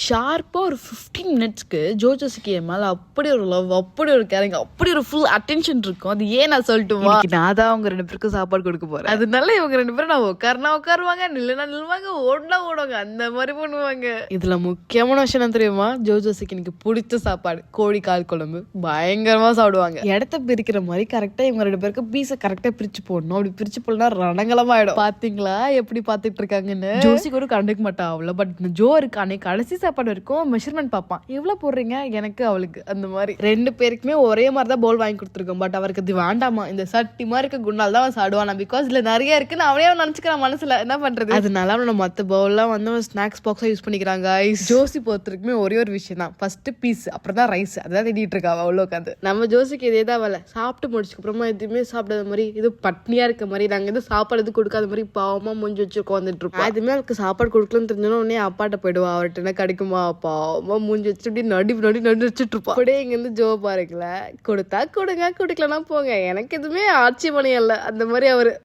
ஷார்ப்பாக ஒரு 15 மினிட்ஸ்க்கு ஜோஜோஸுக்கு என் மேலே அப்படி ஒரு லவ், அப்படி ஒரு கேரிங், அப்படி ஒரு ஃபுல் அட்டென்ஷன் இருக்கும். அது ஏன் நான் சொல்லட்டுமா, நான் தான் அவங்க 2 பேருக்கும் சாப்பாடு கொடுக்க போறேன். அதனால இவங்க 2 பேரும் நான் உட்காருவாங்க, நில்லுனா நில்லுவாங்க, ஓடுவாங்க, அந்த மாதிரி பண்ணுவாங்க. இதுல முக்கியமான விஷயம் என்ன தெரியுமா, ஜோஜோஸுக்கு எனக்கு பிடிச்ச சாப்பாடு கோழி கால் குழம்பு பயங்கரமா சாப்பிடுவாங்க. இடத்த பிரிக்கிற மாதிரி கரெக்டா இவங்க 2 பேருக்கு பீஸை கரெக்டா பிரிச்சு போடணும். அப்படி பிரிச்சு போடலாம் ரணங்கலமாயிடும். பாத்தீங்களா எப்படி பாத்துட்டு இருக்காங்கன்னு. ஜோசி கூட கண்டுக்க மாட்டா அவ்வளோ, பட் ஜோ இருக்கானே கடைசி சாப்பாடு இருக்கும் மெஷர்மெண்ட் பார்ப்பான், எவ்வளவு போடுறீங்க எனக்கு அவளுக்கு, அந்த மாதிரி 2 பேருக்குமே ஒரே மாதிரி தான் பவுல் வாங்கி கொடுத்துருக்கோம். பட் அவருக்கு இது வேண்டாமா, இந்த சட்டி மாதிரி இருக்க குண்டால் தான் அவன் சாடுவானா, பிகாஸ் இதுல நிறைய இருக்குன்னு அவனே நினைச்சுக்கிறான் மனசுல, என்ன பண்றது. அதனால அவனோட மற்ற பவுல்லாம் வந்து ஸ்நாக்ஸ் பாக்ஸா யூஸ் பண்ணிக்கிறாங்க. ஜோசி பொறுத்திருக்குமே ஒரே ஒரு விஷயம் தான், ஃபர்ஸ்ட் பீஸ் அப்புறம் தான் ரைஸ், அதான் தேடிட்டு இருக்கா அவ்வளோ உட்காந்து. நம்ம ஜோசிக்கு இதே தான் வேலை, சாப்பிட்டு முடிச்சுக்கு அப்புறமா எதுவுமே சாப்பிடாத மாதிரி, இது பட்னியா இருக்க மாதிரி, நாங்க எதுவும் சாப்பாடு எதுவும் கொடுக்காத மாதிரி பாவமா முடிஞ்சு வச்சு உட்காந்துட்டு இருக்கோம். அதுமே அவருக்கு சாப்பாடு கொடுக்கலன்னு தெரிஞ்சோன்னா உடனே அப்பாட்ட போயிடுவா, அவர்கிட்ட என்ன கிடைக்குமா, பாவமா மூஞ்சி வச்சுட்டு அப்படி நடி வச்சுட்டு இருப்பா. அப்படியே இங்க இருந்து ஜோ பாருங்களேன், கொடுத்தா கொடுங்க, குடிக்கலன்னா போங்க, எனக்கு எதுவுமே ஆட்சி மணி அல்ல, அந்த மாதிரி அவரு.